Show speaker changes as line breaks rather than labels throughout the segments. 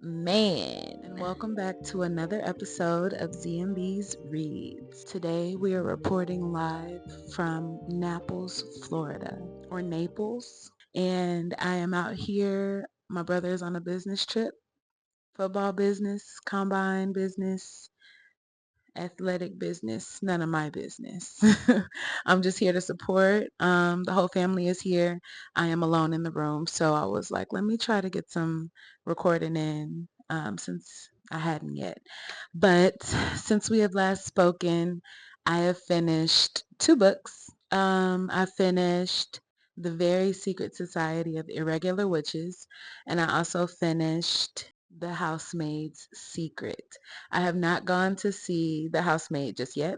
Man, welcome back to another episode of ZMB's Reads. Today we are reporting live from Naples, Florida, or Naples. And I am out here. My brother is on a business trip, football business, combine business, athletic business, none of my business. I'm just here to support. The whole family is here. I am alone in the room, so I was like, let me try to get some recording in since I hadn't yet. But since we have last spoken, I have finished two books. I finished The Very Secret Society of Irregular Witches, and I also finished The Housemaid's Secret. I have not gone to see The Housemaid just yet.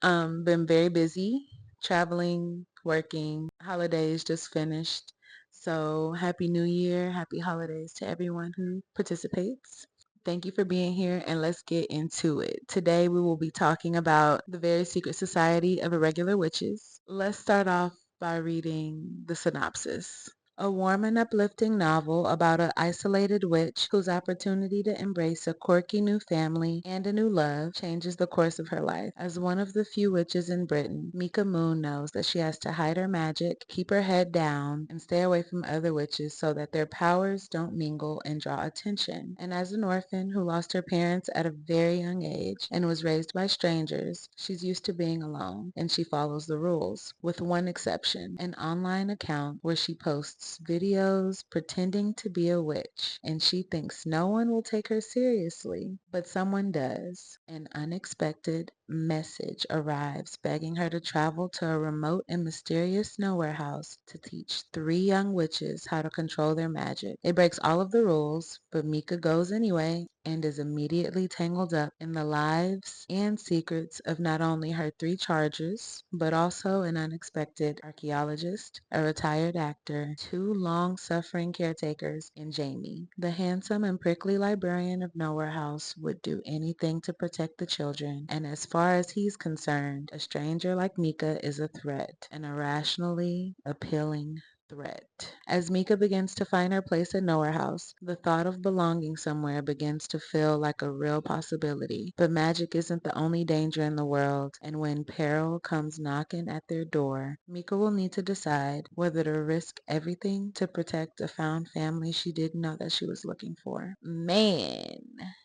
Been very busy traveling, working. Holidays just finished. So happy New Year, happy holidays to everyone who participates. Thank you for being here and let's get into it. Today we will be talking about The Very Secret Society of Irregular Witches. Let's start off by reading the synopsis. A warm and uplifting novel about an isolated witch whose opportunity to embrace a quirky new family and a new love changes the course of her life. As one of the few witches in Britain, Mika Moon knows that she has to hide her magic, keep her head down, and stay away from other witches so that their powers don't mingle and draw attention. And as an orphan who lost her parents at a very young age and was raised by strangers, she's used to being alone, and she follows the rules, with one exception, an online account where she posts videos pretending to be a witch, and she thinks no one will take her seriously, but someone does. An unexpected message arrives begging her to travel to a remote and mysterious nowhere house to teach three young witches how to control their magic. It breaks all of the rules, but Mika goes anyway and is immediately tangled up in the lives and secrets of not only her three chargers, but also an unexpected archaeologist, a retired actor, two long-suffering caretakers, and Jamie. The handsome and prickly librarian of Nowhere House would do anything to protect the children, and as far as he's concerned, a stranger like Mika is a threat, an irrationally appealing threat. As Mika begins to find her place at Nowhere House, the thought of belonging somewhere begins to feel like a real possibility. But magic isn't the only danger in the world, and when peril comes knocking at their door, Mika will need to decide whether to risk everything to protect a found family she didn't know that she was looking for. Man,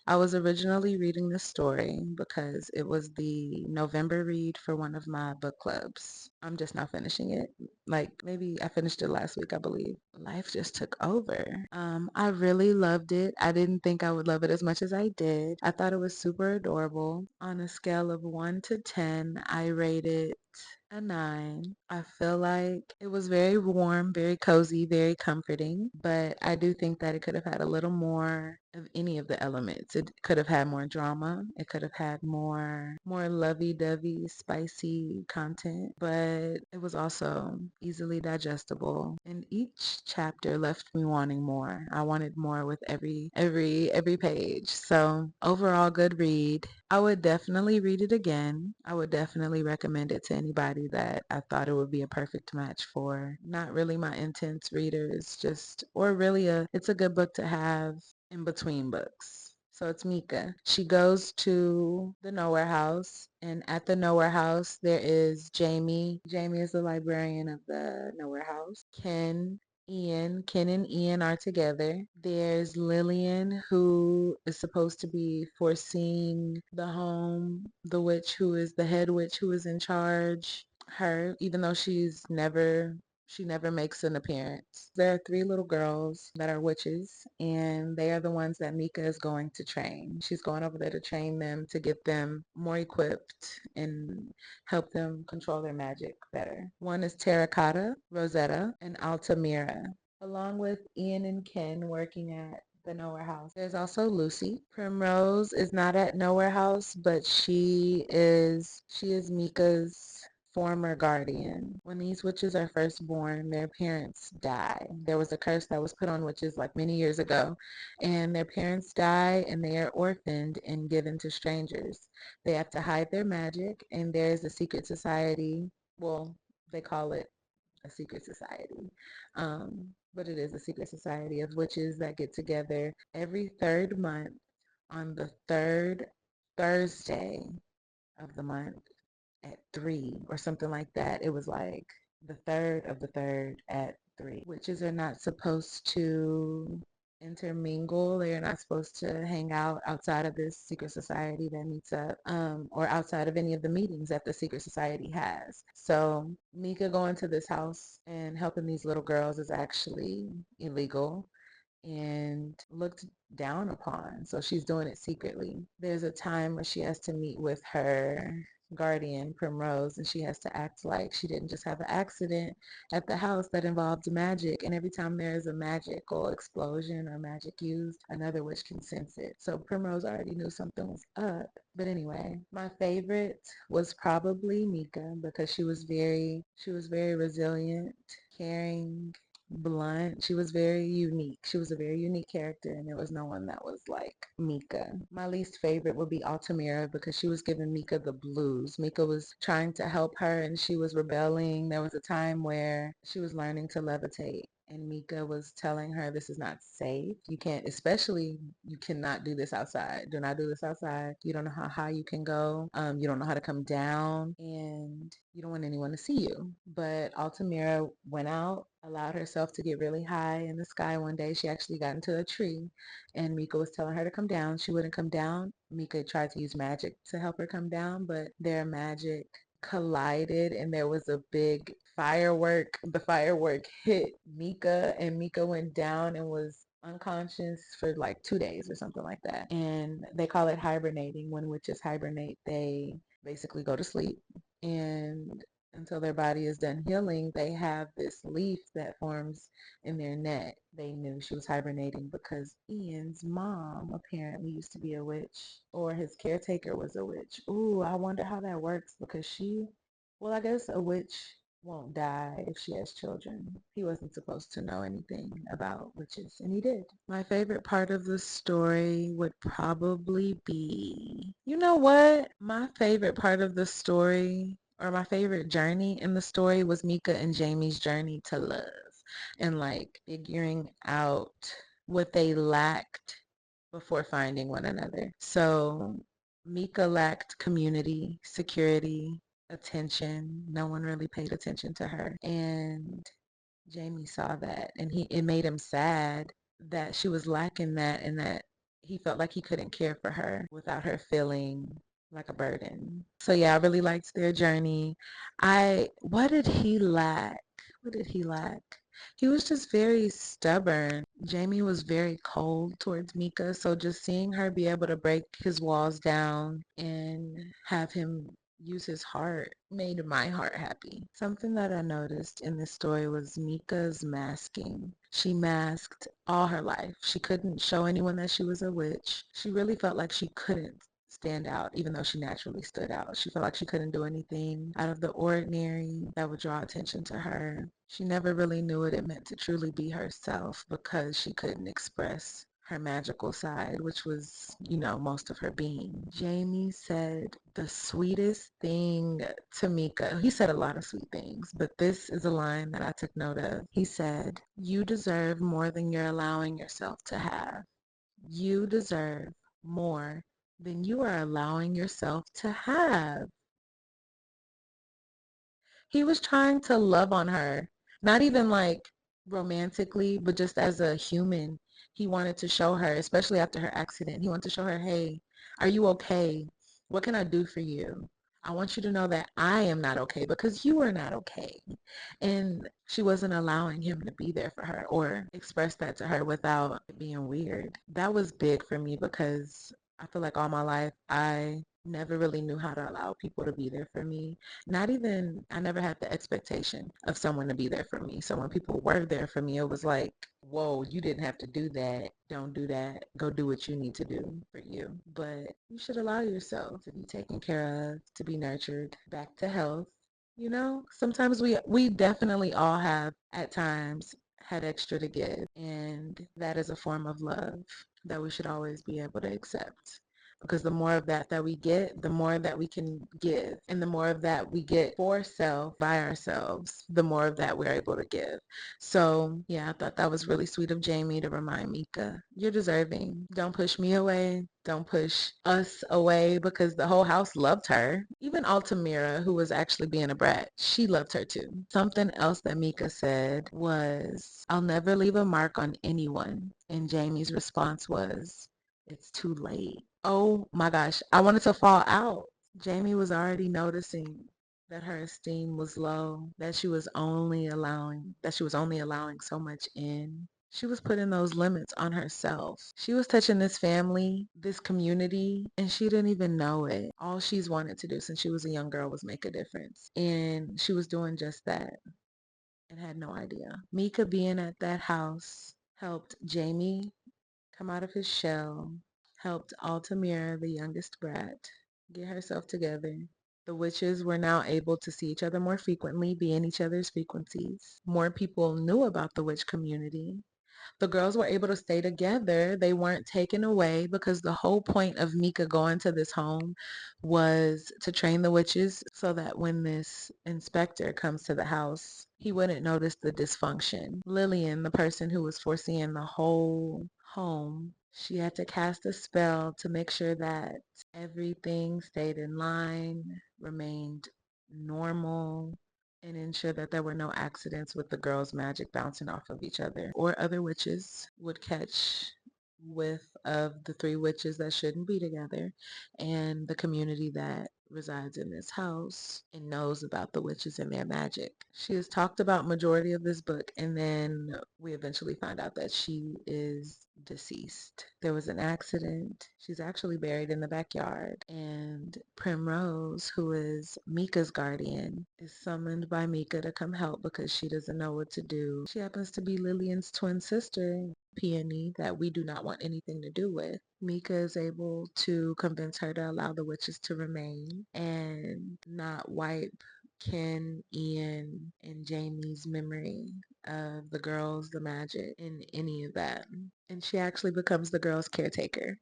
I was originally reading this story because it was the November read for one of my book clubs. I'm just now finishing it. Like maybe I finished it last week, I believe. Life just took over. I really loved it. I didn't think I would love it as much as I did. I thought it was super adorable. On a scale of 1 to 10, I rated a 9. I feel like it was very warm, very cozy, very comforting, but I do think that it could have had a little more of any of the elements. It could have had more drama. It could have had more lovey-dovey, spicy content, but it was also easily digestible. And each chapter left me wanting more. I wanted more with every page. So overall, good read. I would definitely read it again. I would definitely recommend it to anybody that I thought it would be a perfect match for. Not really my intense readers, or really it's a good book to have in between books. So it's Mika. She goes to the Nowhere House, and at the Nowhere House, there is Jamie. Jamie is the librarian of the Nowhere House. Ken and Ian are together. There's Lillian, who is supposed to be foreseeing the home, the witch who is the head witch who is in charge. Her, even though she never makes an appearance. There are three little girls that are witches, and they are the ones that Mika is going to train. She's going over there to train them, to get them more equipped and help them control their magic better. One is Terracotta, Rosetta, and Altamira, along with Ian and Ken working at the Nowhere House. There's also Lucy. Primrose is not at Nowhere House, but she is Mika's former guardian. When these witches are first born, their parents die. There was a curse that was put on witches like many years ago, and their parents die and they are orphaned and given to strangers. They have to hide their magic, and there is a secret society. Well, they call it a secret society. But it is a secret society of witches that get together every third month on the third Thursday of the month at 3 or something like that. It was like the third of the third at 3. Witches are not supposed to intermingle. They are not supposed to hang out outside of this secret society that meets up, or outside of any of the meetings that the secret society has. So Mika going to this house and helping these little girls is actually illegal and looked down upon. So she's doing it secretly. There's a time where she has to meet with her guardian, Primrose, and she has to act like she didn't just have an accident at the house that involved magic. And every time there is a magical explosion or magic used, another witch can sense it. So Primrose already knew something was up. But anyway, my favorite was probably Mika because she was very resilient, caring, blunt. She was very unique. She was a very unique character, and there was no one that was like Mika. My least favorite would be Altamira because she was giving Mika the blues. Mika was trying to help her, and she was rebelling. There was a time where she was learning to levitate. And Mika was telling her this is not safe. You can't, especially you cannot do this outside. Do not do this outside. You don't know how high you can go. You don't know how to come down, and you don't want anyone to see you. But Altamira went out, allowed herself to get really high in the sky one day. She actually got into a tree, and Mika was telling her to come down. She wouldn't come down. Mika tried to use magic to help her come down, but their magic collided and there was a big firework. The firework hit Mika and Mika went down and was unconscious for like 2 days or something like that. And they call it hibernating. When witches hibernate, they basically go to sleep. And until their body is done healing, they have this leaf that forms in their neck. They knew she was hibernating because Ian's mom apparently used to be a witch, or his caretaker was a witch. Ooh, I wonder how that works because well, I guess a witch won't die if she has children. He wasn't supposed to know anything about witches, and he did. My favorite part of the story would probably be, you know what? My favorite part of the story, or my favorite journey in the story, was Mika and Jamie's journey to love and like figuring out what they lacked before finding one another. So Mika lacked community, security, attention. No one really paid attention to her. And Jamie saw that and it made him sad that she was lacking that and that he felt like he couldn't care for her without her feeling like a burden. So yeah, I really liked their journey. What did he lack? What did he lack? He was just very stubborn. Jamie was very cold towards Mika, so just seeing her be able to break his walls down and have him use his heart made my heart happy. Something that I noticed in this story was Mika's masking. She masked all her life. She couldn't show anyone that she was a witch. She really felt like she couldn't stand out, even though she naturally stood out. She felt like she couldn't do anything out of the ordinary that would draw attention to her. She never really knew what it meant to truly be herself because she couldn't express her magical side, which was, most of her being. Jamie said the sweetest thing to Mika. He said a lot of sweet things, but this is a line that I took note of. He said, "You deserve more than you're allowing yourself to have. You deserve more than you are allowing yourself to have." He was trying to love on her, not even like romantically, but just as a human. He wanted to show her, especially after her accident, he wanted to show her, hey, are you okay? What can I do for you? I want you to know that I am not okay because you are not okay. And she wasn't allowing him to be there for her or express that to her without it being weird. That was big for me because I feel like all my life I never really knew how to allow people to be there for me. Not even, I never had the expectation of someone to be there for me. So when people were there for me, it was like, whoa, you didn't have to do that. Don't do that. Go do what you need to do for you. But you should allow yourself to be taken care of, to be nurtured, back to health. Sometimes we definitely all have at times had extra to give, and that is a form of love that we should always be able to accept. because the more of that we get, the more that we can give. And the more of that we get for self by ourselves, the more of that we're able to give. So yeah, I thought that was really sweet of Jamie to remind Mika, you're deserving. Don't push me away. Don't push us away, because the whole house loved her. Even Altamira, who was actually being a brat, she loved her too. Something else that Mika said was, I'll never leave a mark on anyone. And Jamie's response was, it's too late. Oh my gosh, I wanted to fall out. Jamie was already noticing that her esteem was low, that she was only allowing so much in. She was putting those limits on herself. She was touching this family, this community, and she didn't even know it. All she's wanted to do since she was a young girl was make a difference. And she was doing just that and had no idea. Mika being at that house helped Jamie come out of his shell, helped Altamira, the youngest brat, get herself together. The witches were now able to see each other more frequently, be in each other's frequencies. More people knew about the witch community. The girls were able to stay together. They weren't taken away, because the whole point of Mika going to this home was to train the witches so that when this inspector comes to the house, he wouldn't notice the dysfunction. Lillian, the person who was foreseeing the whole home, she had to cast a spell to make sure that everything stayed in line, remained normal, and ensure that there were no accidents with the girls' magic bouncing off of each other, or other witches would catch with of the three witches that shouldn't be together, and the community that resides in this house and knows about the witches and their magic. She has talked about majority of this book, and then we eventually find out that she is deceased. There was an accident. She's actually buried in the backyard, and Primrose, who is Mika's guardian, is summoned by Mika to come help because she doesn't know what to do. She happens to be Lillian's twin sister, Peony, that we do not want anything to do with. Mika is able to convince her to allow the witches to remain and not wipe Ken, Ian, and Jamie's memory of the girls, the magic, and any of that. And she actually becomes the girls' caretaker.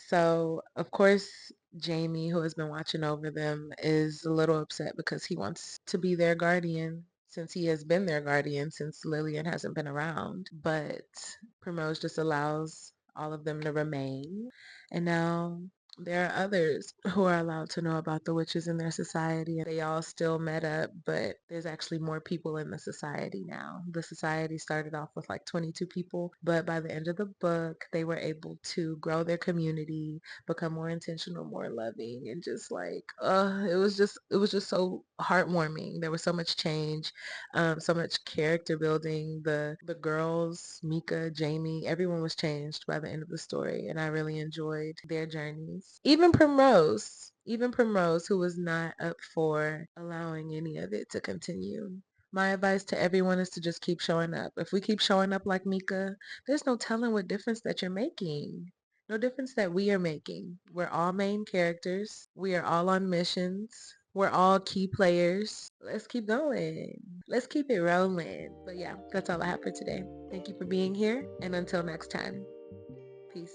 So, of course, Jamie, who has been watching over them, is a little upset because he wants to be their guardian, since he has been their guardian since Lillian hasn't been around. But Primrose just allows all of them to remain. And now there are others who are allowed to know about the witches in their society. They all still met up, but there's actually more people in the society now. The society started off with like 22 people, but by the end of the book, they were able to grow their community, become more intentional, more loving, and just like, it was just so heartwarming. There was so much change, so much character building. The girls, Mika, Jamie, everyone was changed by the end of the story, and I really enjoyed their journeys. Even Primrose, who was not up for allowing any of it to continue. My advice to everyone is to just keep showing up. If we keep showing up like Mika, there's no telling what difference that you're making. No difference that we are making. We're all main characters. We are all on missions. We're all key players. Let's keep going. Let's keep it rolling. But yeah, that's all I have for today. Thank you for being here, and until next time, peace.